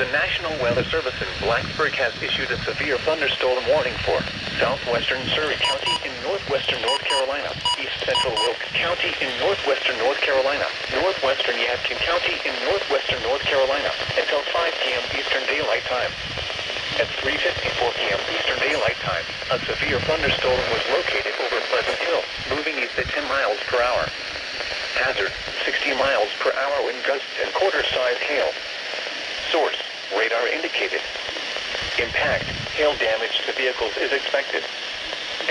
The National Weather Service in Blacksburg has issued a severe thunderstorm warning for southwestern Surrey County in northwestern North Carolina, east central Wilkes County in northwestern North Carolina, northwestern Yadkin County in northwestern North Carolina until 5 p.m. Eastern Daylight Time. At 3:54 p.m. Eastern Daylight Time, a severe thunderstorm was located over Pleasant Hill, moving east at 10 miles per hour. Hazard, 60 miles per hour wind gusts and quarter-size hail. Source, radar indicated. Impact, hail damage to vehicles is expected.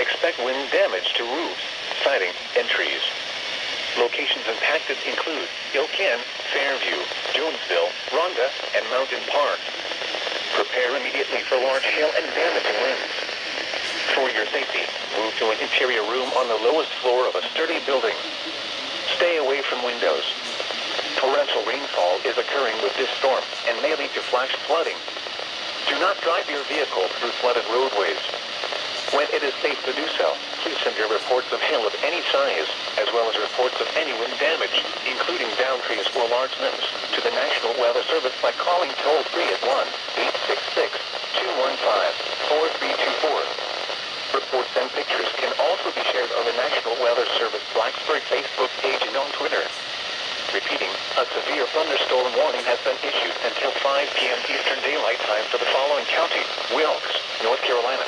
Expect wind damage to roofs, siding, and trees. Locations impacted include Ilken, Fairview, Jonesville, Rhonda, and Mountain Park. Prepare immediately for large hail and damaging winds. For your safety, move to an interior room on the lowest floor of a sturdy building. Stay away from windows. Torrential rainfall is occurring with this storm and may lead to flash flooding. Do not drive your vehicle through flooded roadways. When it is safe to do so, please send your reports of hail of any size, as well as reports of any wind damage, including downed trees or large limbs, to the National Weather Service by calling toll-free at 1-866-215-4324. Reports and pictures can also be shared on the National Weather Service Blacksburg Facebook page and on Twitter. Repeating, a severe thunderstorm warning has been issued until 5 p.m. Eastern Daylight Time for the following county: Wilkes, North Carolina.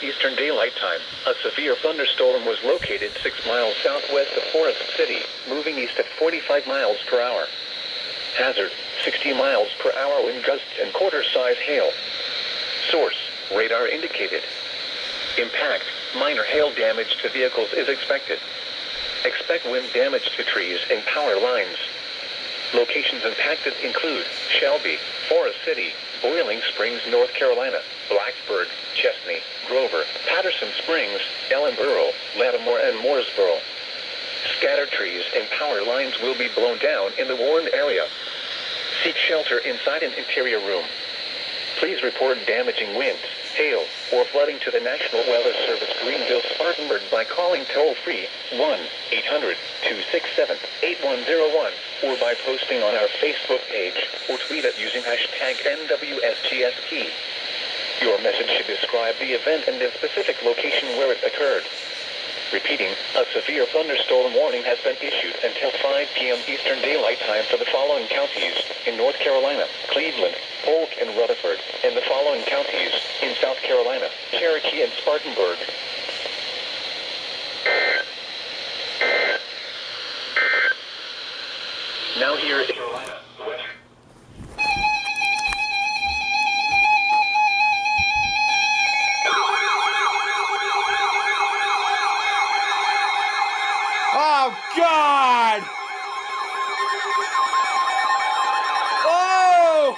Eastern Daylight Time, a severe thunderstorm was located 6 miles southwest of Forest City, moving east at 45 miles per hour. Hazard, 60 miles per hour wind gusts and quarter-size hail. Source, radar indicated. Impact, minor hail damage to vehicles is expected. Expect wind damage to trees and power lines. Locations impacted include Shelby, Forest City, Boiling Springs, North Carolina, Blacksburg, Chesney, Grover, Patterson Springs, Ellenboro, Lattimore, and Mooresboro. Scattered trees and power lines will be blown down in the warned area. Seek shelter inside an interior room. Please report damaging winds, hail, or flooding to the National Weather Service Greenville-Spartanburg by calling toll-free 1-800-267-8101 or by posting on our Facebook page or tweet it using hashtag NWSGST. Your message should describe the event and the specific location where it occurred. Repeating, a severe thunderstorm warning has been issued until 5 p.m. Eastern Daylight Time for the following counties in North Carolina: Cleveland, Polk, and Rutherford, and the following counties in South Carolina: Cherokee and Spartanburg. Now here is Carolina. Oh, God! Oh!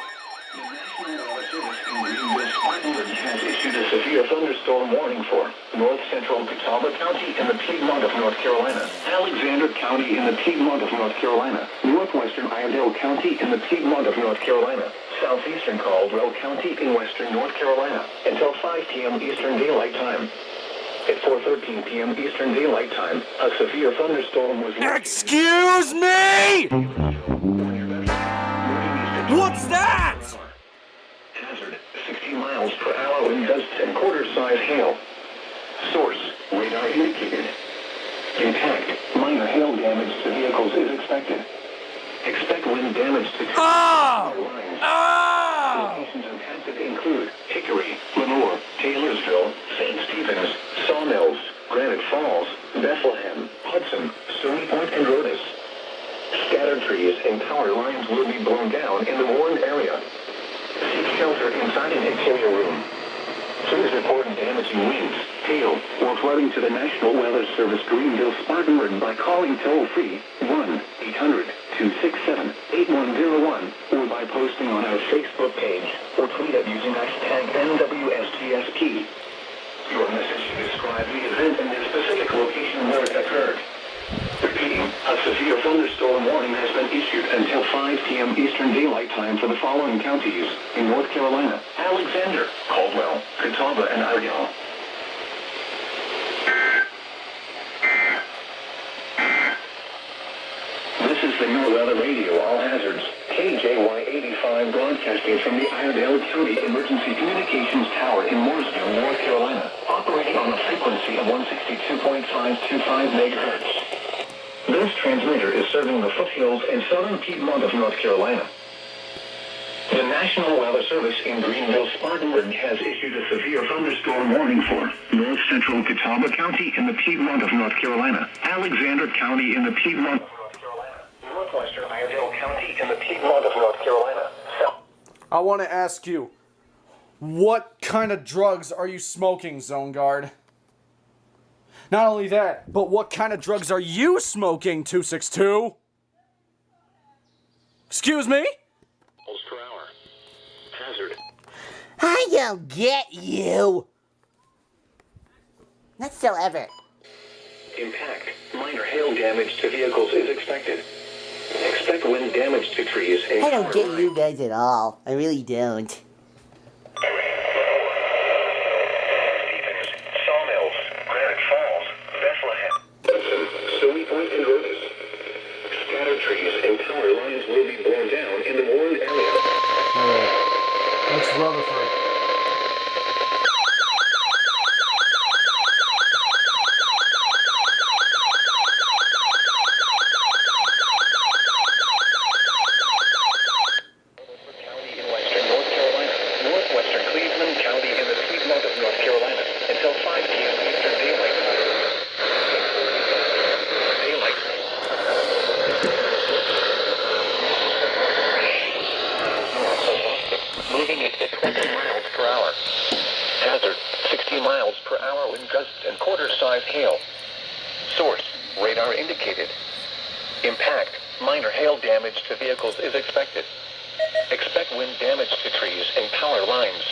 Has issued a severe thunderstorm warning for north central Catawba County in the Piedmont of North Carolina, Alexander County in the Piedmont of North Carolina, northwestern Iredell County in the Piedmont of North Carolina, southeastern Caldwell County in western North Carolina, until 5 p.m. Eastern Daylight Time. At 4:13 p.m. Eastern Daylight Time, a severe thunderstorm was... Excuse me! What's that? Hazard, 60 miles per hour wind gusts and quarter-size hail. Source, radar indicated. Impact, minor hail damage to vehicles is expected. Expect wind damage to... lines. Locations impacted include Hickory, Lenore, Taylorsville, St. Stephen's, Sawmills, Granite Falls, Bethlehem, Hudson, Stony Point, and Rhodus. Scattered trees and power lines will be blown down in the warned area. Seek shelter inside an interior room. Please report damaging winds, hail, or flooding to the National Weather Service Greenville-Spartanburg by calling toll-free 1-800-267-8101 or by posting on our Facebook page or tweet it using hashtag NWSGSP. Your message should describe the event and the specific location where it occurred. Repeating, a severe thunderstorm warning has been issued until 5 p.m. Eastern Daylight Time for the following counties in North Carolina: Alexander, Caldwell, Catawba, and Iredell. This is the NOAA Weather Radio All Hazards, KJY85, broadcasting from the Iredell County Emergency Communications Tower in Mooresville, North Carolina, operating on a frequency of 162.525 megahertz. This transmitter is serving the foothills and southern Piedmont of North Carolina. The National Weather Service in Greenville-Spartanburg has issued a severe thunderstorm warning for north central Catawba County in the Piedmont of North Carolina, Alexander County in the Piedmont of North Carolina, northwestern Iredell County in the Piedmont of North Carolina. I want to ask you, what kind of drugs are you smoking, Zone Guard? Not only that, but what kind of drugs are you smoking, 262? Excuse me? Miles per hour. Hazard. I don't get you. Not so ever. Impact. Minor hail damage to vehicles is expected. Expect wind damage to trees and I don't power get lines. you guys at all. I really don't. Stevens, Sawmills, Granite Falls, Bethlehem, Stony Point, and Rhodus. Scattered trees and power lines will be blown down in the warned area. Alright. That's Rutherford. County in western North Carolina, northwestern Cleveland County in the Piedmont of North Carolina, until 5 p.m. Eastern Daylight Time. Daylight. Moving at 20 miles per hour. Hazard, 60 miles per hour wind gusts and quarter-size hail. Source, radar indicated. Impact, minor hail damage to vehicles is expected. Expect wind damage to trees and power lines.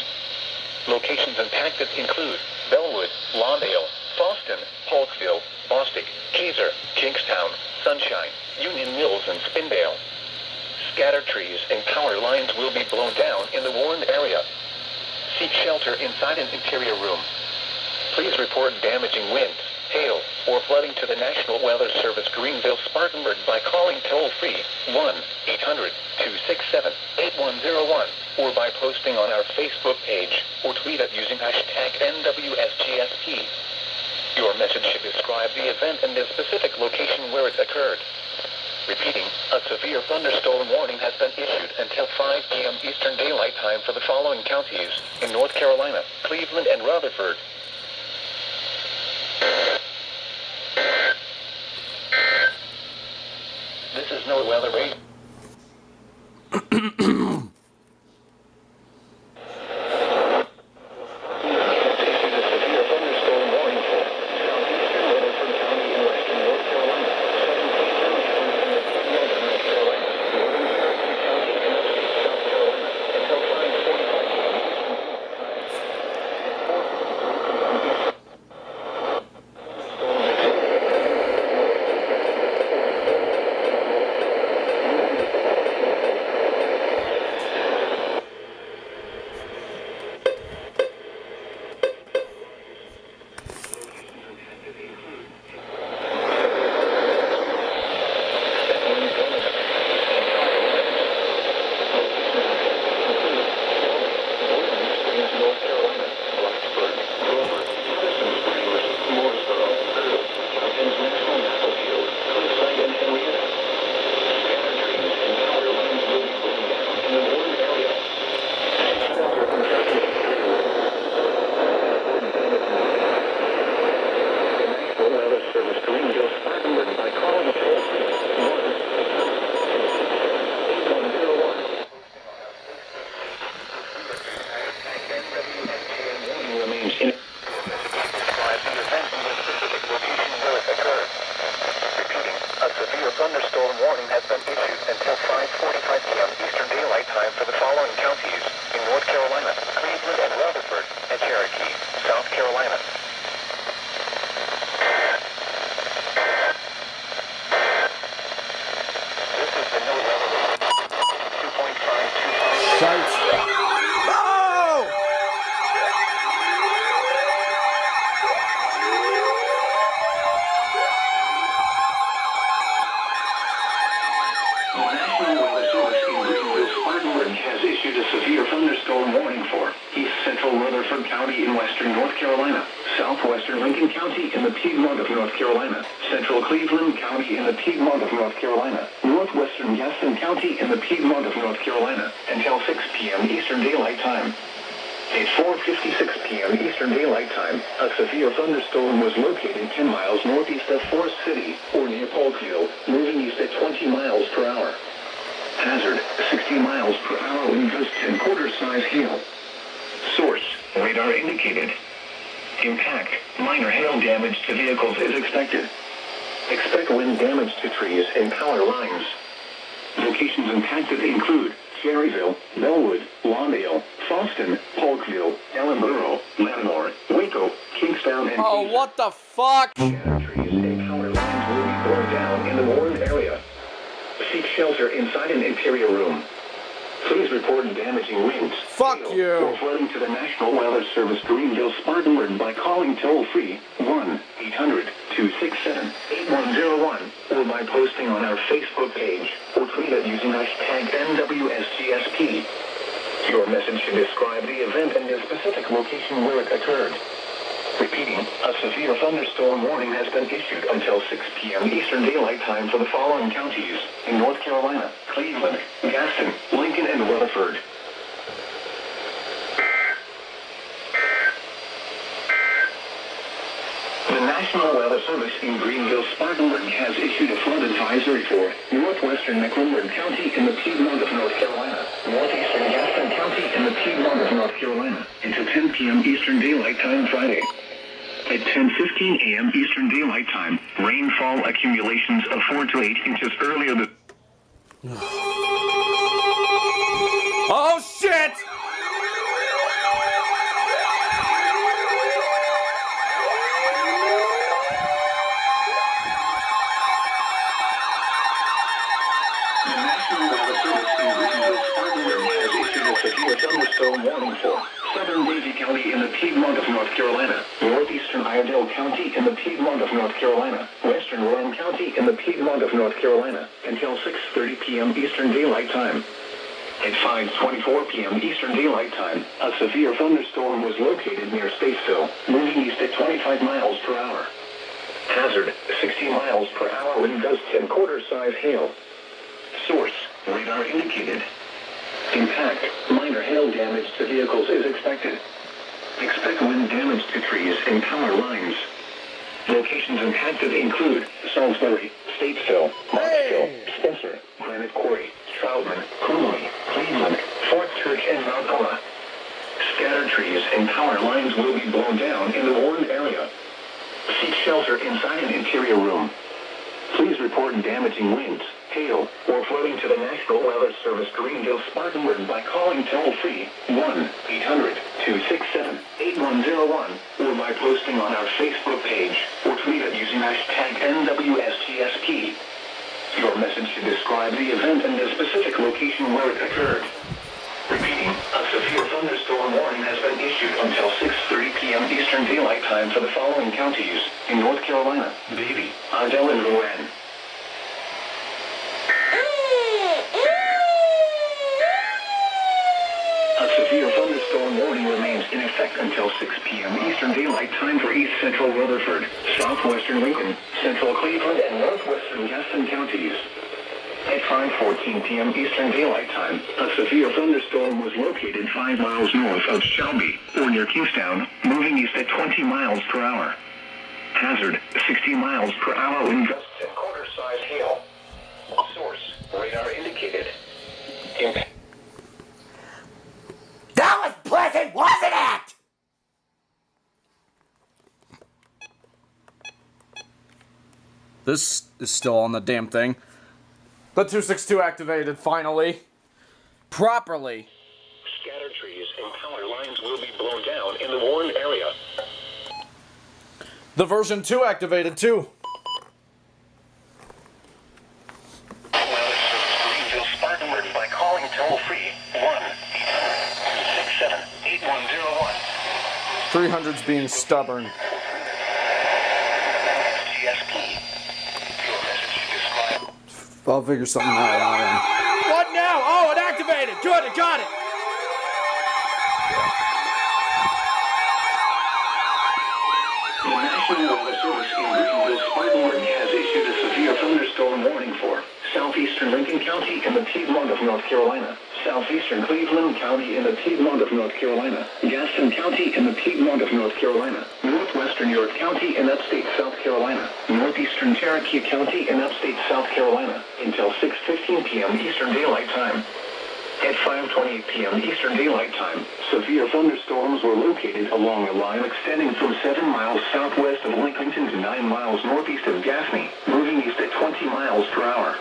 Locations impacted include Bellwood, Lawndale, Boston, Polkville, Bostic, Keyser, Kingstown, Sunshine, Union Mills, and Spindale. Scattered trees and power lines will be blown down in the warned area. Seek shelter inside an interior room. Please report damaging winds, hail, or flooding to the National Weather Service Greenville-Spartanburg by calling toll-free 1-800-267-8101 or by posting on our Facebook page or tweet it using hashtag NWSGSP. Your message should describe the event and the specific location where it occurred. Repeating, a severe thunderstorm warning has been issued until 5 p.m. Eastern Daylight Time for the following counties in North Carolina, Cleveland, and Rutherford. This is NOAA Weather Radio. thunderstorm warning has been issued until 5:45 p.m. Eastern Daylight Time for the following counties in North Carolina, Cleveland and Rutherford, and Cherokee, South Carolina. This is the NOAA level 2.52. Shite. No! The National Weather Service in Greenville, Spartanburg has issued a severe thunderstorm warning for East Central Rutherford County in western North Carolina, southwestern Lincoln County in the Piedmont of North Carolina, central Cleveland County in the Piedmont of North Carolina, northwestern Gaston County in the Piedmont of North Carolina, until 6 p.m. Eastern Daylight Time. At 4:56 p.m. Eastern Daylight Time, a severe thunderstorm was located 10 miles northeast of Forest City, or near Polkville, moving east at 20 miles per hour. Hazard, 60 miles per hour wind gusts and quarter-size hail. Source, radar indicated. Impact, minor hail damage to vehicles is expected. Expect wind damage to trees and power lines. Locations impacted include Cherryville, Bellwood, Lawndale, Foston, Polkville, Ellenboro, Lattimore, Waco, Kingstown, and Oh, what the fuck? Scattered trees and power lines will be blown down in the warned area. Seek shelter inside an interior room. Please report damaging winds. Fuck hail, you. or flooding to the National Weather Service Greenville, Spartanburg by calling toll-free 1-800-267-8101 or by posting on our Facebook page or tweet it using hashtag NWSGSP. Your message should describe the event and the specific location where it occurred. Repeating, a severe thunderstorm warning has been issued until 6 p.m. Eastern Daylight Time for the following counties in North Carolina, Cleveland, Gaston, Lincoln, and Rutherford. The National Weather Service in Greenville, Spartanburg has issued a flood advisory for northwestern Mecklenburg County in the Piedmont of North Carolina, northeastern Gaston County in the Piedmont of North Carolina, until 10 p.m. Eastern Daylight Time Friday. At 10:15 a.m. Eastern Daylight Time, rainfall accumulations of 4 to 8 inches earlier than... Oh shit! The National Weather Service in Greenville, Spartanburg has issued a severe thunderstorm warning for southern Davie County in the Piedmont of North Carolina, northeastern Iredell County in the Piedmont of North Carolina, western Warren County in the Piedmont of North Carolina, until 6:30 p.m. Eastern Daylight Time. At 5:24 p.m. Eastern Daylight Time, a severe thunderstorm was located near Statesville, moving east at 25 miles per hour. Hazard, 60 miles per hour wind gusts and quarter-size hail. Source, radar indicated. Impact, minor hail damage to vehicles is expected. Expect wind damage to trees and power lines. Locations impacted include Salisbury, Statesville, Marksville, Spencer, Granite Quarry, Troutman, Cooley, Cleveland, Fort Church, and Mount Ola. Scattered trees and power lines will be blown down in the warned area. Seek shelter inside an interior room. Please report damaging winds, hail, or flooding to the National Weather Service Greenville, Spartanburg by calling toll-free 1-800-267-8101 or by posting on our Facebook page or tweet it using hashtag NWSGSP. Your message should describe the event and the specific location where it occurred. Repeating, a severe thunderstorm warning has been issued until 6:30 p.m. Eastern Daylight Time for the following counties in North Carolina, Davie, Iredell, and Rowan. A severe thunderstorm warning remains in effect until 6 p.m. Eastern Daylight Time for East Central Rutherford, southwestern Lincoln, central Cleveland, and northwestern Gaston counties. At 5:14 p.m. Eastern Daylight Time, a severe thunderstorm was located 5 miles north of Shelby, or near Kingstown, moving east at 20 miles per hour. Hazard, 60 miles per hour wind gusts and quarter-size hail. Source, radar indicated. Impact. That was pleasant, wasn't it? This is still on the damn thing. The 262 activated, finally. Properly. Scattered trees and power lines will be blown down in the warned area. The version 2 activated, too. Weather Service Greenville Spartanburg by calling toll-free 1-800-267-8101. 300's being stubborn. GSP. Your message described. I'll figure something out. What now? Oh, it activated. Good, it got it. The National Weather Service in Greenville Spartanburg has issued a severe thunderstorm warning for southeastern Lincoln County in the Piedmont of North Carolina, southeastern Cleveland County in the Piedmont of North Carolina, Gaston County in the Piedmont of North Carolina, northwestern York County in upstate South Carolina, northeastern Cherokee County in upstate South Carolina, until 6:15 p.m. Eastern Daylight Time. At 5:28 p.m. Eastern Daylight Time, severe thunderstorms were located along a line extending from 7 miles southwest of Lincolnton to 9 miles northeast of Gaffney, moving east at 20 miles per hour.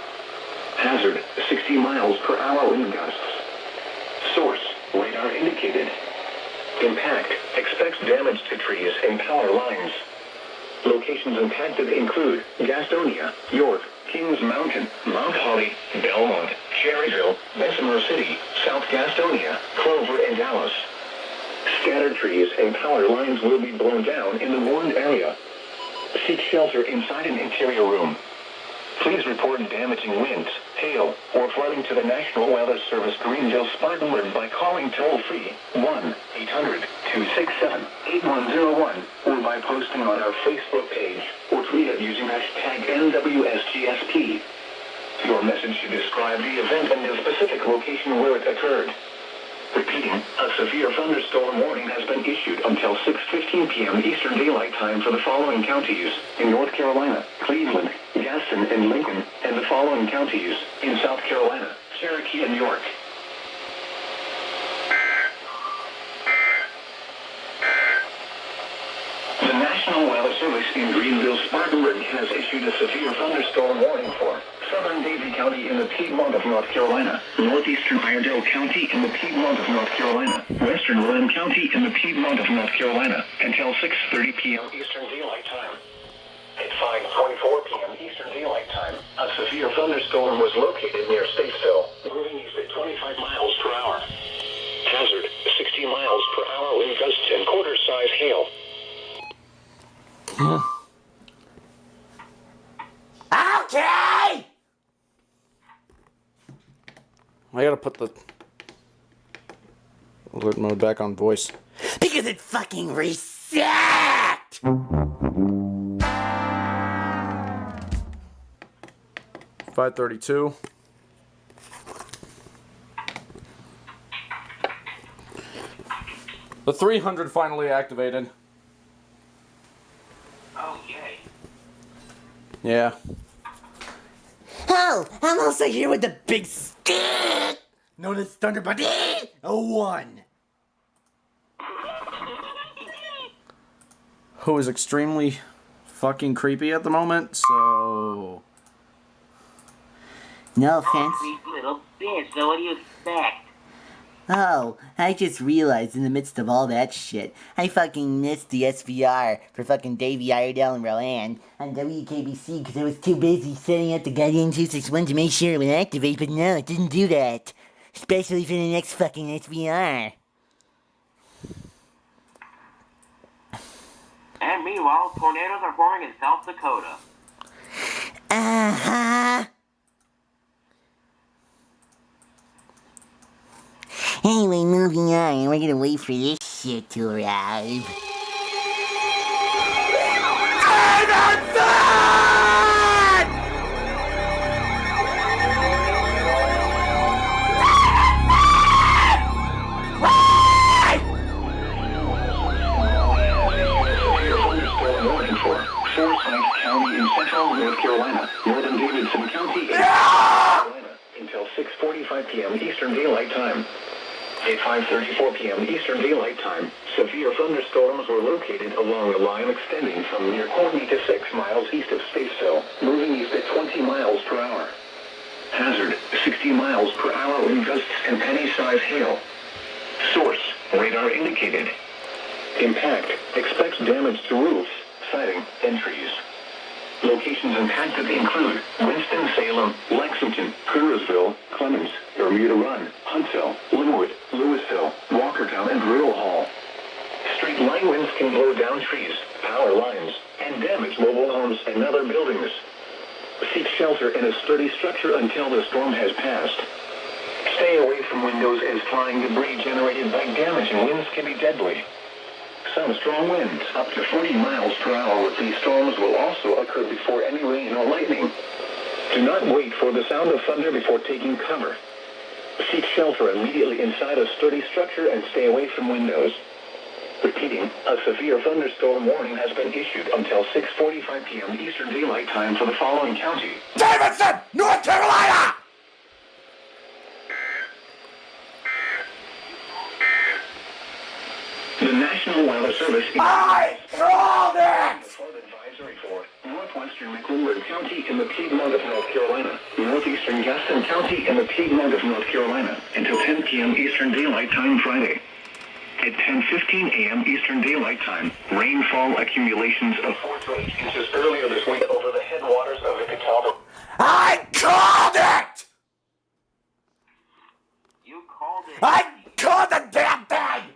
Hazard, 60 miles per hour wind gusts. Source, radar indicated. Impact, expects damage to trees and power lines. Locations impacted include Gastonia, York, Kings Mountain, Mount Holly, Belmont, Cherryville, Bessemer City, South Gastonia, Clover, and Dallas. Scattered trees and power lines will be blown down in the warned area. Seek shelter inside an interior room. Please report damaging winds, hail, or flooding to the National Weather Service Greenville Spartanburg by calling toll-free 1-800-267-8101 or by posting on our Facebook page or tweet it using hashtag NWSGSP. Your message should describe the event and the specific location where it occurred. Repeating, a severe thunderstorm warning has been issued until 6:15 p.m. Eastern Daylight Time for the following counties in North Carolina, Cleveland, Gaston, and Lincoln, and the following counties in South Carolina, Cherokee, and York. The National Weather Service in Greenville Spartanburg has issued a severe thunderstorm warning for southern Davie County in the Piedmont of North Carolina, northeastern Iredell County in the Piedmont of North Carolina, western Rowan County in the Piedmont of North Carolina, until 6:30 p.m. Eastern Daylight Time. At 5:24 p.m. Eastern Daylight Time, a severe thunderstorm was located near Statesville, moving east at 25 miles per hour. Hazard, 60 miles per hour wind gusts and quarter-size hail. Okay! I gotta put the alert mode back on voice. Because it fucking reset! 5:32. The 300 finally activated. Oh, yay. Yeah. Oh, I'm also here with the big stick known as Thunderbird 1. Who is extremely fucking creepy at the moment, so... No offense. Creepy little bitch, so what do you expect? Oh, I just realized in the midst of all that shit, I fucking missed the SVR for fucking Davey, Iredell, and Rowan on WKBC because I was too busy setting up the goddamn 261 to make sure it would activate, but no, it didn't do that. Especially for the next fucking SVR. And meanwhile, tornadoes are forming in South Dakota. Uh-huh. Anyway, moving on. We're gonna wait for this shit to arrive. Forsyth County in central North Carolina, northern Davidson County in North Carolina, until 6:45 p.m. Eastern Daylight Time. At 5:34 p.m. Eastern Daylight Time, severe thunderstorms were located along a line extending from near Courtney to 6 miles east of Statesville, moving east at 20 miles per hour. Hazard, 60 miles per hour wind gusts and penny-size hail. Source, radar indicated. Impact, expects damage to roofs, siding, and trees. Locations impacted include Winston-Salem, Lexington, Kernersville, Clemens, Bermuda Run, Huntsville, Linwood, Louisville, Walkertown, and Riddle Hall. Straight line winds can blow down trees, power lines, and damage mobile homes and other buildings. Seek shelter in a sturdy structure until the storm has passed. Stay away from windows as flying debris generated by damaging winds can be deadly. Some strong winds, up to 40 miles per hour with these storms, will also occur before any rain or lightning. Do not wait for the sound of thunder before taking cover. Seek shelter immediately inside a sturdy structure and stay away from windows. Repeating, a severe thunderstorm warning has been issued until 6:45 p.m. Eastern Daylight Time for the following county. Davidson, North Carolina! The National Weather Service I called it! Flood advisory for northwestern Mecklenburg County in the Piedmont of North Carolina, northeastern Gaston County in the Piedmont of North Carolina, until 10 p.m. Eastern Daylight Time Friday. At 10:15 a.m. Eastern Daylight Time, rainfall accumulations of 4 to 8 inches earlier this week over the headwaters of the Catawba. I called it! You called it. I called the damn thing!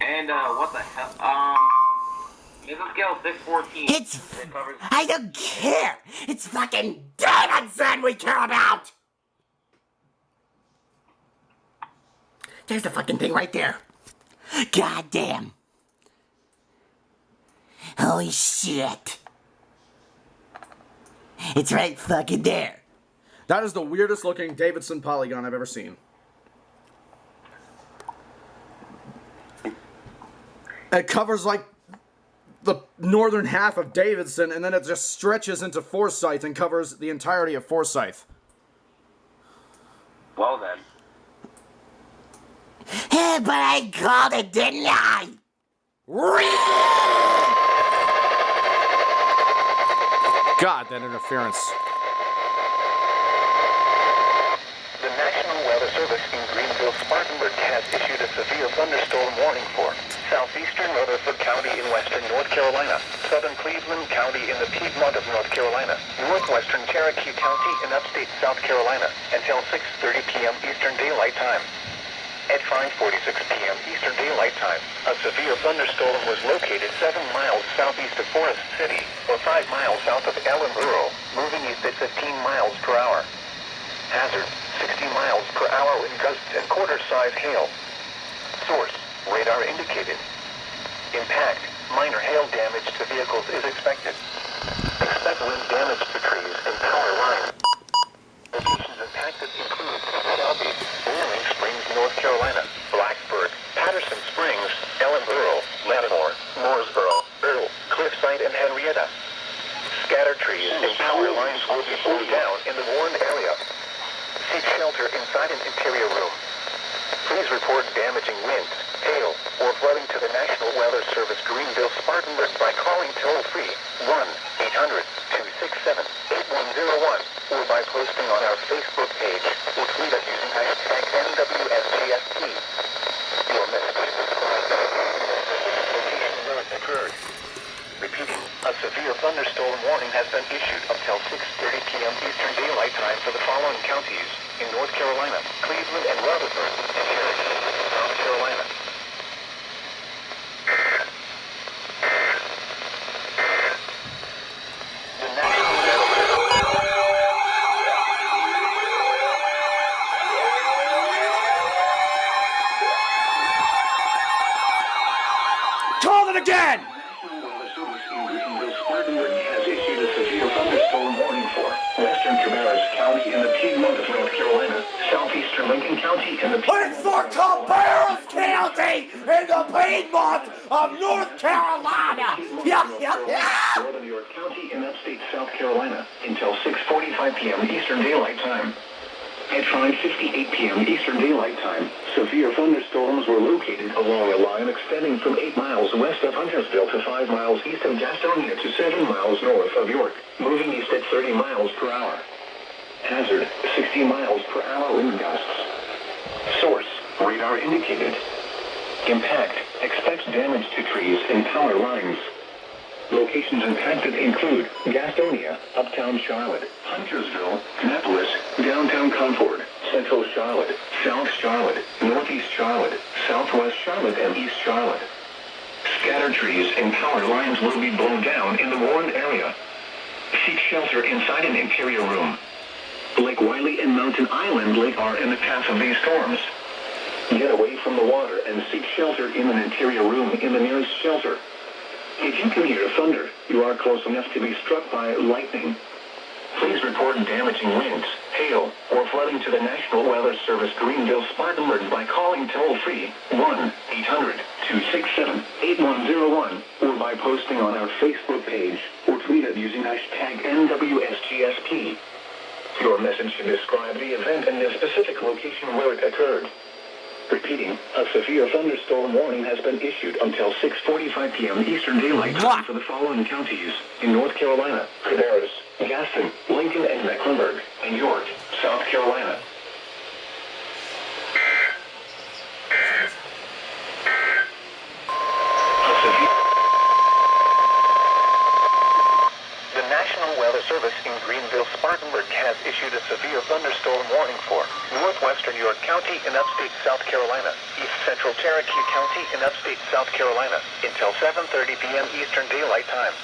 And, what the hell? Is the scale 614? It's... I don't care. It's fucking Davidson we care about. There's the fucking thing right there. God damn. Holy shit. It's right fucking there. That is the weirdest looking Davidson polygon I've ever seen. It covers like the northern half of Davidson, and then it just stretches into Forsyth and covers the entirety of Forsyth. Well then. Hey, but I called it, didn't I? God, that interference. The National Weather Service in Greenville-Spartanburg has issued a severe thunderstorm warning for southeastern Rutherford County in western North Carolina, southern Cleveland County in the Piedmont of North Carolina, northwestern Cherokee County in upstate South Carolina, until 6:30 p.m. Eastern Daylight Time. At 5:46 p.m. Eastern Daylight Time, a severe thunderstorm was located 7 miles southeast of Forest City, or 5 miles south of Ellenboro, moving east at 15 miles per hour. Hazard, 60 miles per hour in gusts and quarter-size hail. Source, radar indicated. Impact, minor hail damage to vehicles is expected. Expect wind damage to trees and power lines. Locations impacted include Shelby, Boiling Springs, North Carolina, Blacksburg, Patterson Springs, Ellenboro, Lattimore, Mooresboro, Earl, Cliffside, and Henrietta. Scattered trees and power lines will be pulled down in the warned area. Seek shelter inside an interior room. Please report damaging winds, hail, or flooding to the National Weather Service Greenville-Spartanburg by calling toll-free 1-800-267-8101 or by posting on our Facebook page or tweet us using hashtag NWSGST. Your message is location where it occurred. Repeating, a severe thunderstorm warning has been issued until 6:30 p.m. Eastern Daylight Time for the following counties in North Carolina, Cleveland, and Rutherford, and Cherokee, South Carolina. The National Weather Call it again! Spartanburg has issued a severe thunderstorm warning for western Cabarrus County in the Piedmont of North Carolina, southeastern Lincoln County in the It's for Cabarrus County in the Piedmont of North Carolina! northern York County in upstate South Carolina until 6:45 p.m. Eastern Daylight Time. At 5:58 p.m. Eastern Daylight Time, severe thunderstorms were located along a line extending from 8 miles west of Huntersville to 5 miles east of Gastonia to 7 miles north of York, moving east at 30 miles per hour. Hazard, 60 miles per hour wind gusts. Source, radar indicated. Impact, expects damage to trees and power lines. Locations impacted include Gastonia, Uptown Charlotte, Huntersville, Annapolis, Downtown Concord, Central Charlotte, South Charlotte, Northeast Charlotte, Southwest Charlotte, and East Charlotte. Scattered trees and power lines will be blown down in the warned area. Seek shelter inside an interior room. Lake Wiley and Mountain Island Lake are in the path of these storms. Get away from the water and seek shelter in an interior room in the nearest shelter. If you can hear thunder, you are close enough to be struck by lightning. Please report damaging winds, hail, or flooding to the National Weather Service Greenville Spartanburg by calling toll-free 1-800-267-8101 or by posting on our Facebook page or tweet it using hashtag NWSGSP. Your message should describe the event and the specific location where it occurred. Repeating, a severe thunderstorm warning has been issued until 6:45 p.m. Eastern Daylight Time for the following counties in North Carolina: Cabarrus, Gaston, Lincoln, and Mecklenburg, and York, South Carolina. The National Weather Service in Greenville, Spartanburg has issued a severe thunderstorm warning for northwestern York County in upstate South Carolina, east central Cherokee County in upstate South Carolina, until 7:30 p.m. Eastern Daylight Time.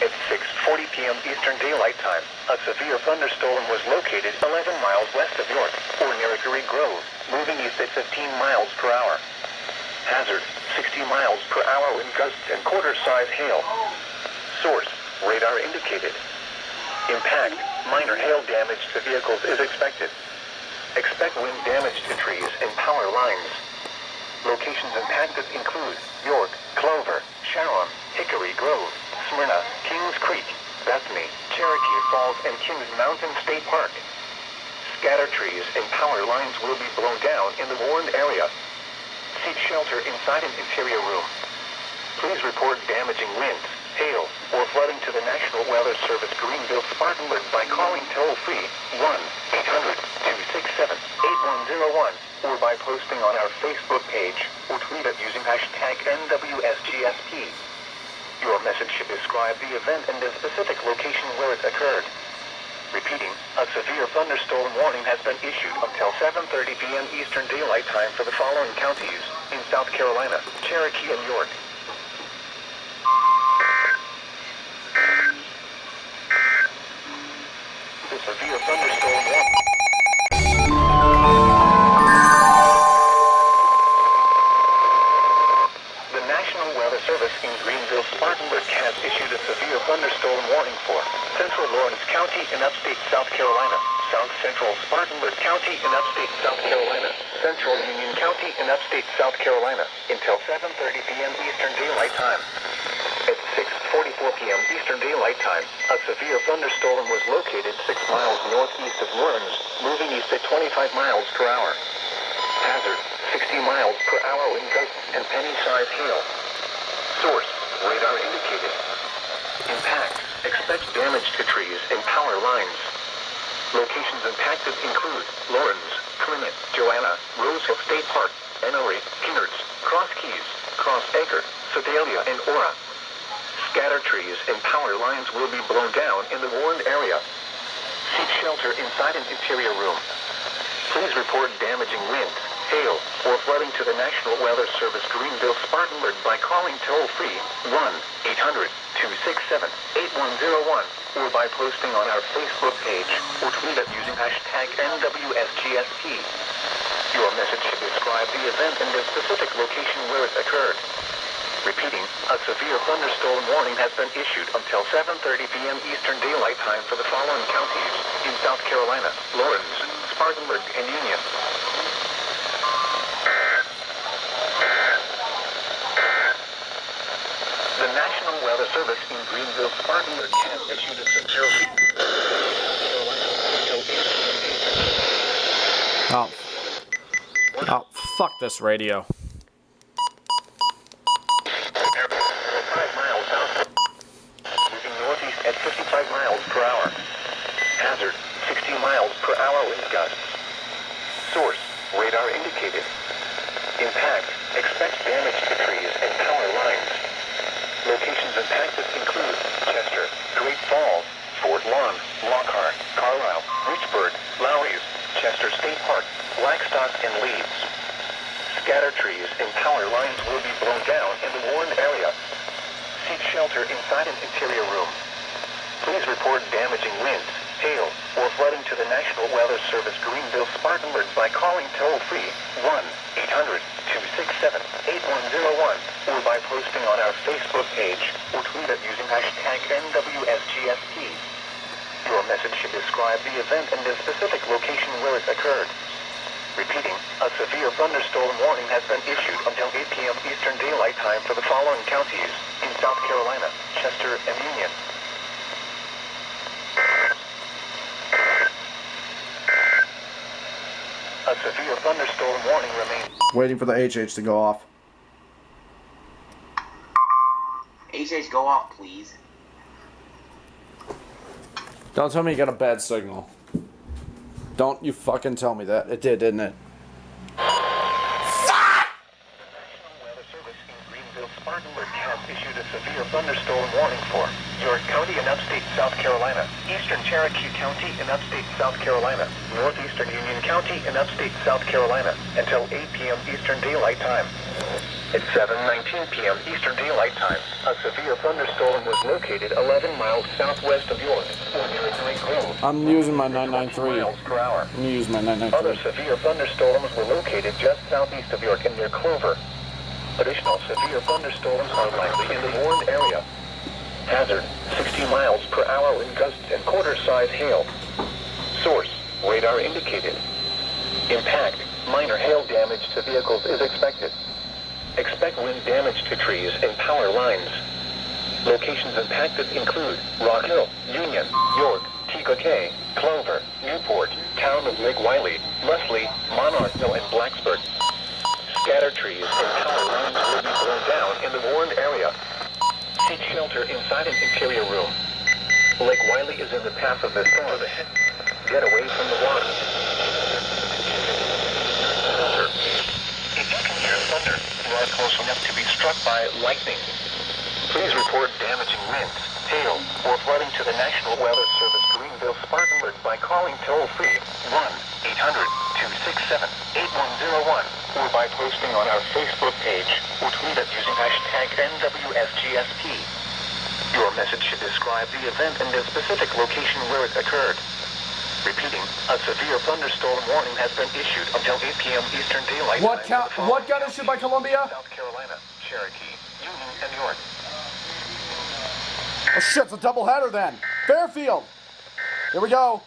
At 6:40 p.m. Eastern Daylight Time, a severe thunderstorm was located 11 miles west of York, or near Grove Grove, moving east at 15 miles per hour. Hazard, 60 miles per hour wind gusts and quarter-size hail. Source, radar indicated. Impact, minor hail damage to vehicles is expected. Expect wind damage to trees and power lines. Locations impacted include York, Clover, Sharon, Hickory Grove, Smyrna, Kings Creek, Bethany, Cherokee Falls, and Kings Mountain State Park. Scattered trees and power lines will be blown down in the warned area. Seek shelter inside an interior room. Please report damaging winds, hail, or flooding to the National Weather Service Greenville Spartanburg by calling toll-free 1-800-267-8101 or by posting on our Facebook page or tweet it using hashtag NWSGSP. Your message should describe the event and the specific location where it occurred. Repeating, a severe thunderstorm warning has been issued until 7:30 p.m. Eastern Daylight Time for the following counties in South Carolina, Cherokee, and York. The severe thunderstorm warning. The National Weather Service in Greenville, Spartanburg has issued a severe thunderstorm warning for Central Lawrence County in upstate South Carolina, South Central Spartanburg County in upstate South Carolina, Central Union County in upstate South Carolina, until 7:30 p.m. Eastern Daylight Time. At 6:44 p.m. Eastern Daylight Time, a severe thunderstorm was located 6 miles northeast of Lawrence, moving east at 25 miles per hour. Hazard, 60 miles per hour wind gusts and penny-sized hail. Source, radar indicated. Impact, expect damage to trees and power lines. Locations impacted include Lawrence, Clement, Joanna, Rosehill State Park, Ennery, Kinnards, Cross Keys, Cross Acre, Sedalia, and Ora. Scattered trees and power lines will be blown down in the warned area. Seek shelter inside an interior room. Please report damaging winds, hail, or flooding to the National Weather Service Greenville Spartanburg by calling toll-free 1-800-267-8101 or by posting on our Facebook page or tweet it using hashtag NWSGSP. Your message should describe the event and the specific location where it occurred. Repeating, a severe thunderstorm warning has been issued until 7:30 p.m. Eastern Daylight Time for the following counties in South Carolina: Lawrence, Spartanburg, and Union. The National Weather Service in Greenville, Spartanburg has issued a severe Oh. Oh, fuck this radio. 5 miles south. Moving northeast at 55 miles per hour. Hazard, 60 miles per hour wind gusts. Source, radar indicated. Impact, expect damage to trees and power lines. Locations impacted include Chester, Great Falls, Fort Lawn, Lockhart, Carlisle, Richburg, Lowry's, Chester State Park, Blackstock, and Leeds. Scatter trees and power lines will be blown down in the warned area. Seek shelter inside an interior room. Please report damaging winds, hail, or flooding to the National Weather Service Greenville Spartanburg by calling toll-free 1-800-267-8101 or by posting on our Facebook page or tweet it using hashtag NWSGSP. Your message should describe the event and the specific location where it occurred. Repeating, a severe thunderstorm warning has been issued until 8 p.m. Eastern Daylight Time for the following counties in South Carolina, Chester, and Union. A severe thunderstorm warning remains. Waiting for the HH to go off. HH, go off, please. Don't tell me you got a bad signal. Don't you fucking tell me that. It did, didn't it? National Weather Service in Greenville, Spartanburg has issued a severe thunderstorm warning for York County in upstate South Carolina, eastern Cherokee County in upstate South Carolina, northeastern Union County in upstate South Carolina until 8 p.m. Eastern Daylight Time. At 7:19 p.m. Eastern Daylight Time, a severe thunderstorm was located 11 miles southwest of York, near Great Grove. I'm using my 993. Miles per hour. I'm gonna use my Other 993. severe thunderstorms were located just southeast of York and near Clover. Additional severe thunderstorms are likely in the warned area. Hazard, 60 miles per hour wind gusts and quarter-size hail. Source, radar indicated. Impact, minor hail damage to vehicles is expected. Expect wind damage to trees and power lines. Locations impacted include Rock Hill, Union, York, Tecock, Clover, Newport, Town of Lake Wiley, Leslie, Monarchville, and Blacksburg. Scatter trees and power lines will be blown down in the warned area. Seek shelter inside an interior room. Lake Wiley is in the path of the storm. Get away from the water. Thunder. If you can hear thunder, you are close enough to be struck by lightning. Please report damaging winds, hail, or flooding to the National Weather Service Greenville Spartanburg by calling toll-free 1-800-267-8101 or by posting on our Facebook page or tweet it using hashtag NWSGSP. Your message should describe the event and the specific location where it occurred. Repeating, a severe thunderstorm warning has been issued until 8 p.m. Eastern Daylight Time. What got issued by Columbia? South Carolina, Cherokee, Union, and York. Oh shit, it's a double header then. Fairfield. Here we go.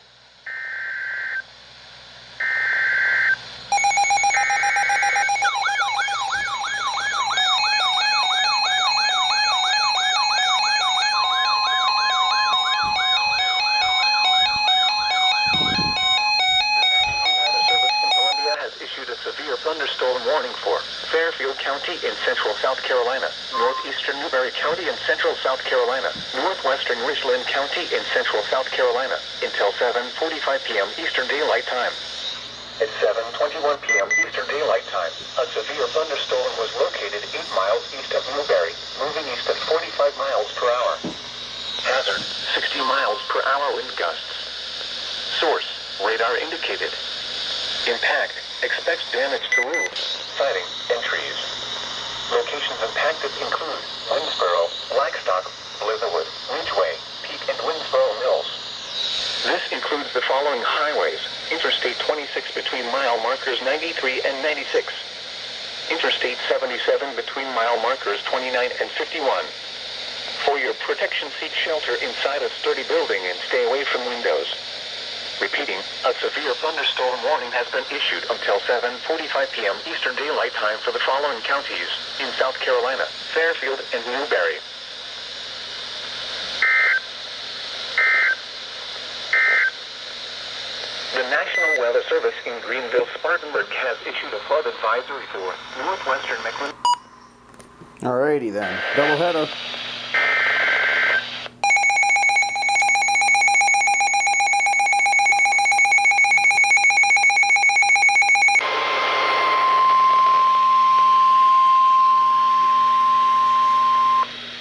Thunderstorm warning for Fairfield County in central South Carolina, northeastern Newberry County in central South Carolina, northwestern Richland County in central South Carolina until 7:45 p.m. Eastern Daylight Time. At 7:21 p.m. Eastern Daylight Time, a severe thunderstorm was located 8 miles east of Newberry, moving east at 45 miles per hour. Hazard, 60 miles per hour wind gusts. Source, radar indicated. Impact, expects damage to roofs, siding, and trees. Locations impacted include Winsboro, Blackstock, Blitherwood, Ridgeway, Peak, and Winsboro Mills. This includes the following highways: Interstate 26 between mile markers 93 and 96. Interstate 77 between mile markers 29 and 51. For your protection, seek shelter inside a sturdy building and stay away from windows. Repeating, a severe thunderstorm warning has been issued until 7:45 p.m. Eastern Daylight Time for the following counties in South Carolina, Fairfield, and Newberry. The National Weather Service in Greenville, Spartanburg has issued a flood advisory for northwestern Mecklenburg. Alrighty then. Doubleheader.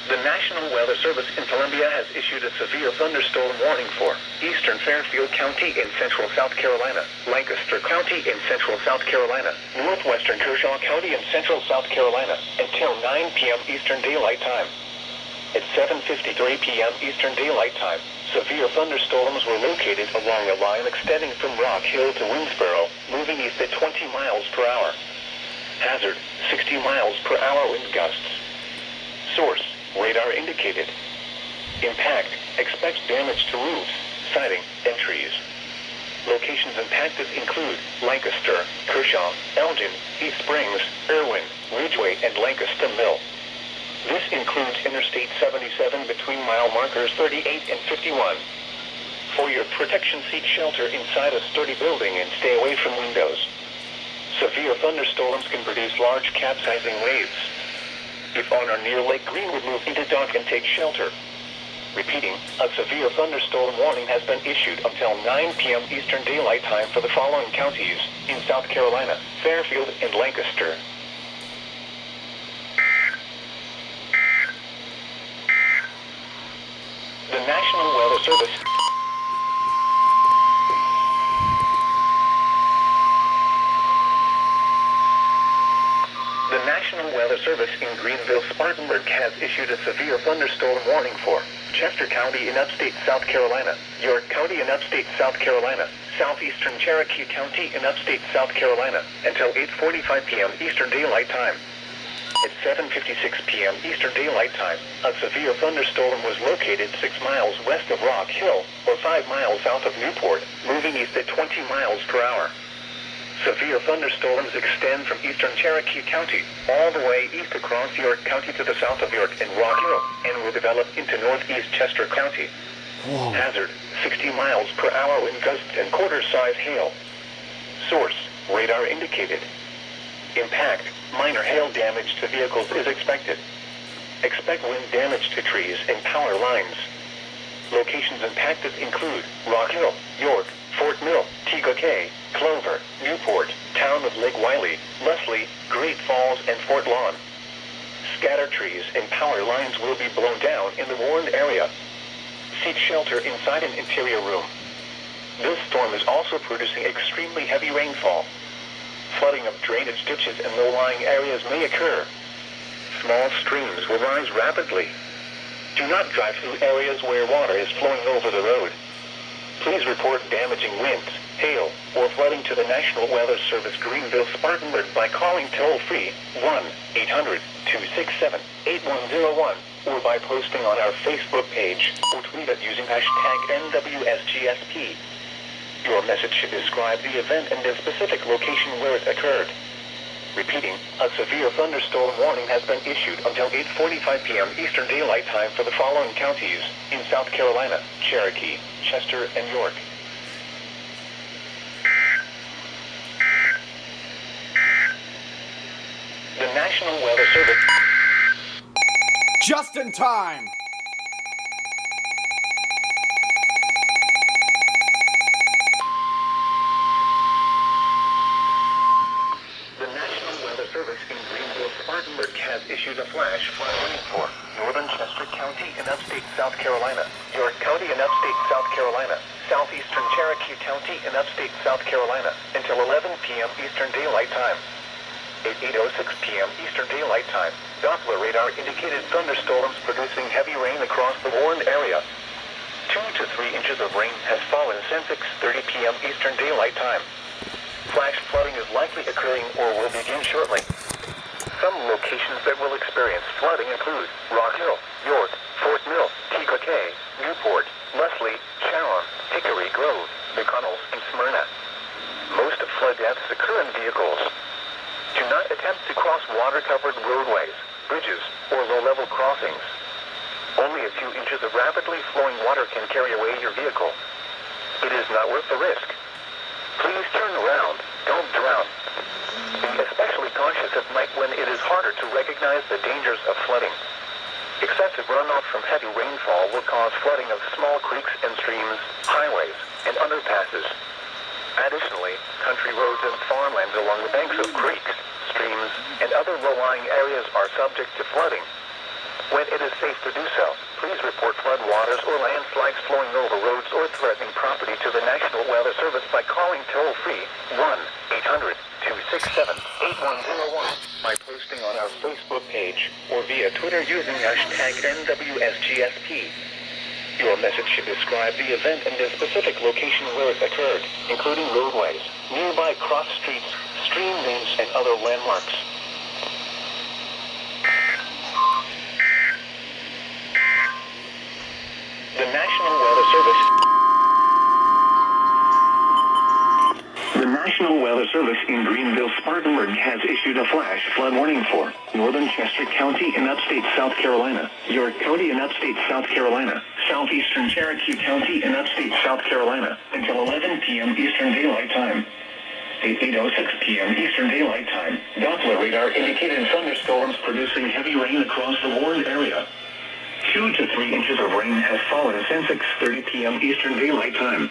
The National Weather Service in Columbia has issued a severe thunderstorm warning for eastern Fairfield County in central South Carolina, Lancaster County in central South Carolina, northwestern Kershaw County in central South Carolina, until 9 p.m. Eastern Daylight Time. At 7:53 p.m. Eastern Daylight Time, severe thunderstorms were located along a line extending from Rock Hill to Winsboro, moving east at 20 miles per hour. Hazard, 60 miles per hour wind gusts. Source, radar indicated. Impact, expect damage to roofs, siding, and trees. Locations impacted include Lancaster, Kershaw, Elgin, East Springs, Irwin, Ridgeway, and Lancaster Mill. This includes Interstate 77 between mile markers 38 and 51. For your protection, seek shelter inside a sturdy building and stay away from windows. Severe thunderstorms can produce large capsizing waves. If on or near Lake Greenwood, move into dock and take shelter. Repeating, a severe thunderstorm warning has been issued until 9 p.m. Eastern Daylight Time for the following counties in South Carolina, Fairfield, and Lancaster. The National Weather Service. The National Weather Service in Greenville, Spartanburg has issued a severe thunderstorm warning for Chester County in upstate South Carolina, York County in upstate South Carolina, southeastern Cherokee County in upstate South Carolina, until 8:45 p.m. Eastern Daylight Time. At 7:56 p.m. Eastern Daylight Time, a severe thunderstorm was located 6 miles west of Rock Hill, or 5 miles south of Newport, moving east at 20 miles per hour. Severe thunderstorms extend from eastern Cherokee County all the way east across York County to the south of York and Rock Hill, and will develop into northeast Chester County. Whoa. Hazard, 60 miles per hour wind gusts and quarter-size hail. Source, radar indicated. Impact, minor hail damage to vehicles is expected. Expect wind damage to trees and power lines. Locations impacted include Rock Hill, York, Fort Mill, Teague, Clover, Newport, Town of Lake Wiley, Leslie, Great Falls, and Fort Lawn. Scatter trees and power lines will be blown down in the warned area. Seek shelter inside an interior room. This storm is also producing extremely heavy rainfall. Flooding of drainage ditches and low-lying areas may occur. Small streams will rise rapidly. Do not drive through areas where water is flowing over the road. Please report damaging winds, hail, or flooding to the National Weather Service Greenville, Spartanburg by calling toll-free 1-800-267-8101 or by posting on our Facebook page or tweet it using hashtag NWSGSP. Your message should describe the event and the specific location where it occurred. Repeating, a severe thunderstorm warning has been issued until 8:45 p.m. Eastern Daylight Time for the following counties in South Carolina, Cherokee, Chester, and York. The National Weather Service. Just in time. The National Weather Service in Greenville, Spartanburg has issued a flash flood warning for northern Chester County in upstate South Carolina, York County in upstate South Carolina, southeastern Cherokee County in upstate South Carolina until 11 p.m. Eastern Daylight Time. At 8:06 p.m. Eastern Daylight Time, Doppler radar indicated thunderstorms producing heavy rain across the warned area. 2 to 3 inches of rain has fallen since 6:30 p.m. Eastern Daylight Time. Flash flooding is likely occurring or will begin shortly. Some locations that will experience flooding include Rock Hill, York, Fort Mill, Teague, Newport, Leslie, Sharon, Hickory Grove, McConnell, and Smyrna. Most flood deaths occur in vehicles. Do not attempt to cross water-covered roadways, bridges, or low-level crossings. Only a few inches of rapidly flowing water can carry away your vehicle. It is not worth the risk. Please turn around. Don't drown. Be especially cautious at night when it is harder to recognize the dangers of flooding. Excessive runoff from heavy rainfall will cause flooding of small creeks and streams, highways, and underpasses. Additionally, country roads and farmlands along the banks of creeks, streams, and other low-lying areas are subject to flooding. When it is safe to do so, please report floodwaters or landslides flowing over roads or threatening property to the National Weather Service by calling toll-free 1-800-267-8101 by posting on our Facebook page or via Twitter using hashtag NWSGSP. Your message should describe the event and the specific location where it occurred, including roadways, nearby cross streets, stream names, and other landmarks. The National Weather Service in Greenville, Spartanburg has issued a flash flood warning for northern Chester County in upstate South Carolina, York County in upstate South Carolina, southeastern Cherokee County in upstate South Carolina until 11 p.m. Eastern Daylight Time. At 8:06 p.m. Eastern Daylight Time, Doppler radar indicated thunderstorms producing heavy rain across the warned area. 2 to 3 inches of rain has fallen since 6:30 p.m. Eastern Daylight Time.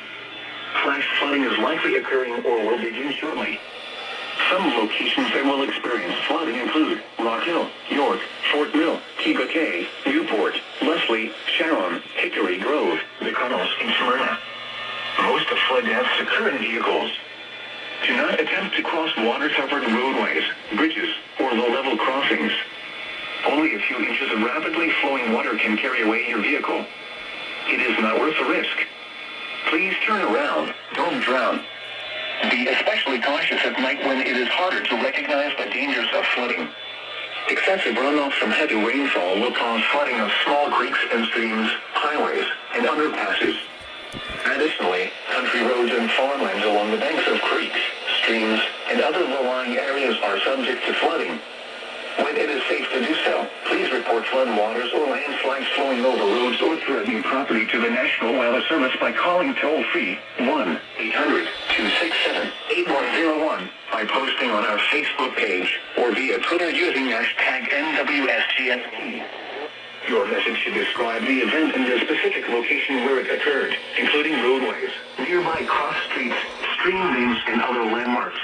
Flash flooding is likely occurring or will begin shortly. Some locations that will experience flooding include Rock Hill, York, Fort Mill, Key Biscayne, Newport, Leslie, Sharon, Hickory Grove, the Cardinals, and Smyrna. Most of flood deaths occur in vehicles. Do not attempt to cross water-covered roadways, bridges, or low-level crossings. Only a few inches of rapidly flowing water can carry away your vehicle. It is not worth the risk. Please turn around. Don't drown. Be especially cautious at night when it is harder to recognize the dangers of flooding. Excessive runoff from heavy rainfall will cause flooding of small creeks and streams, highways, and underpasses. Additionally, country roads and farmlands along the banks of creeks, streams, and other low-lying areas are subject to flooding. When it is safe to do so, please report floodwaters or landslides flowing over roads or threatening property to the National Weather Service by calling toll-free 1-800-267-8101 by posting on our Facebook page or via Twitter using hashtag NWSGSP. Your message should describe the event and the specific location where it occurred, including roadways, nearby cross streets, stream names, and other landmarks.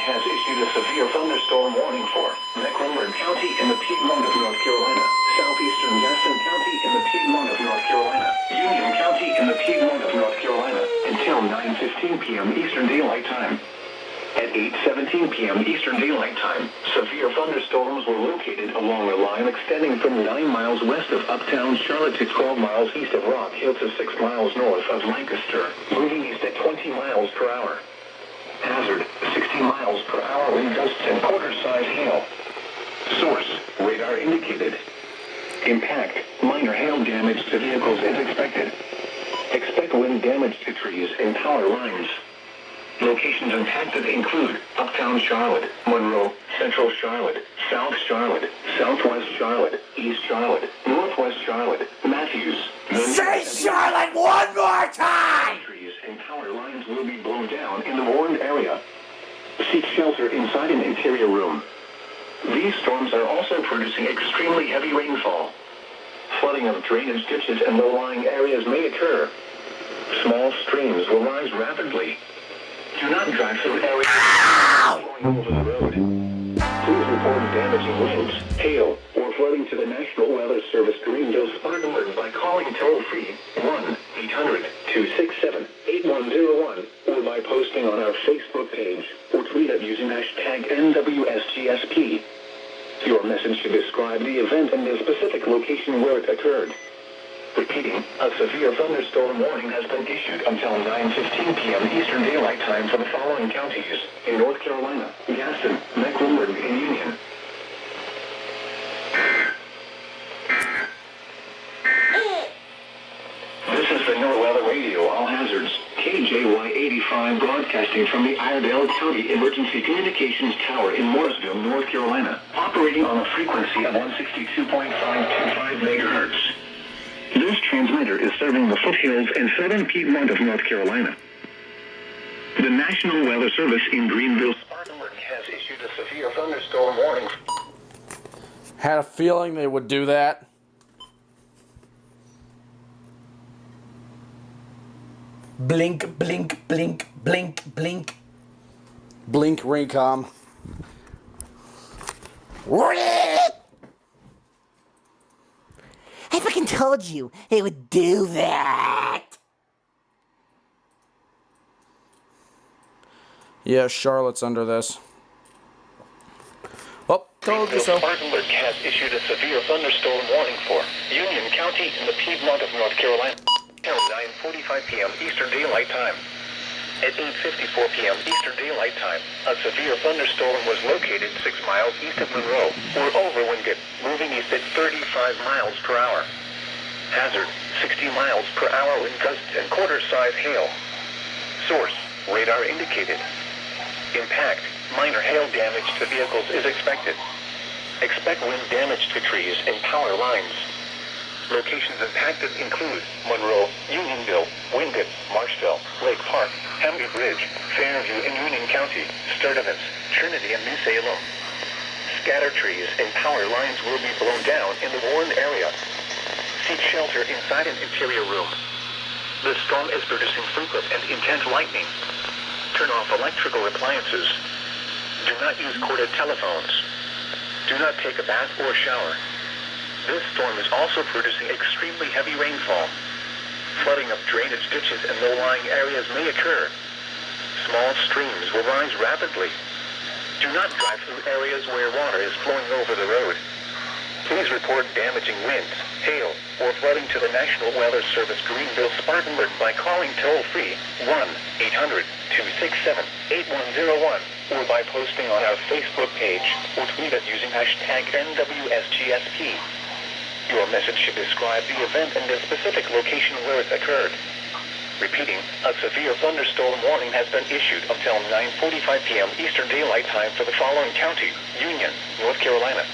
Has issued a severe thunderstorm warning for Mecklenburg County in the Piedmont of North Carolina, southeastern Gaston County in the Piedmont of North Carolina, Union County in the Piedmont of North Carolina, until 9:15 p.m. Eastern Daylight Time. At 8:17 p.m. Eastern Daylight Time, severe thunderstorms were located along a line extending from 9 miles west of uptown Charlotte to 12 miles east of Rock Hill to 6 miles north of Lancaster, moving east at 20 miles per hour. Hazard, 60 miles per hour wind gusts and quarter-size hail. Source, radar indicated. Impact, minor hail damage to vehicles is expected. Expect wind damage to trees and power lines. Locations impacted include Uptown Charlotte, Monroe, Central Charlotte, South Charlotte, Southwest Charlotte, East Charlotte, Northwest Charlotte, Matthews. Say Charlotte one more time! Trees and power lines will be blown down in the warned area. Seek shelter inside an interior room. These storms are also producing extremely heavy rainfall. Flooding of drainage ditches and low-lying areas may occur. Small streams will rise rapidly. Do not drive through areas flowing over the road. Please report damaging winds, hail, or flooding to the National Weather Service Greenville, Spartanburg by calling toll-free 1-800-267-8101 or by posting on our Facebook page or tweet it using hashtag NWSGSP. Your message should describe the event and the specific location where it occurred. Repeating, a severe thunderstorm warning has been issued until 9:15 p.m. Eastern Daylight Time for the following counties in North Carolina, Gaston, Mecklenburg, and Union. National Weather Radio, all hazards. KJY85 broadcasting from the Iredell County Emergency Communications Tower in Mooresville, North Carolina. Operating on a frequency of 162.525 megahertz. This transmitter is serving the foothills and southern Piedmont of North Carolina. The National Weather Service in Greenville, Spartanburg has issued a severe thunderstorm warning. Had a feeling they would do that. Blink, blink, blink, blink, blink. Blink, Raycom. I fucking told you it would do that. Yeah, Charlotte's under this. Oh, told you so. Spartanburg has issued a severe thunderstorm warning for Union County in the Piedmont of North Carolina. Till 9:45 p.m. Eastern Daylight Time. At 8:54 p.m. Eastern Daylight Time, a severe thunderstorm was located 6 miles east of Monroe, or over Wingate, moving east at 35 miles per hour. Hazard, 60 miles per hour wind gusts and quarter-size hail. Source, radar indicated. Impact, minor hail damage to vehicles is expected. Expect wind damage to trees and power lines. Locations impacted include Monroe, Unionville, Wingate, Marshville, Lake Park, Hamby Bridge, Fairview in Union County, Sturdivant, Trinity, and New Salem. Scattered trees and power lines will be blown down in the warned area. Seek shelter inside an interior room. The storm is producing frequent and intense lightning. Turn off electrical appliances. Do not use corded telephones. Do not take a bath or shower. This storm is also producing extremely heavy rainfall. Flooding of drainage ditches and low-lying areas may occur. Small streams will rise rapidly. Do not drive through areas where water is flowing over the road. Please report damaging winds, hail, or flooding to the National Weather Service Greenville Spartanburg by calling toll-free 1-800-267-8101 or by posting on our Facebook page or tweet it using hashtag NWSGSP. Your message should describe the event and the specific location where it occurred. Repeating, a severe thunderstorm warning has been issued until 9:45 p.m. Eastern Daylight Time for the following county, Union, North Carolina.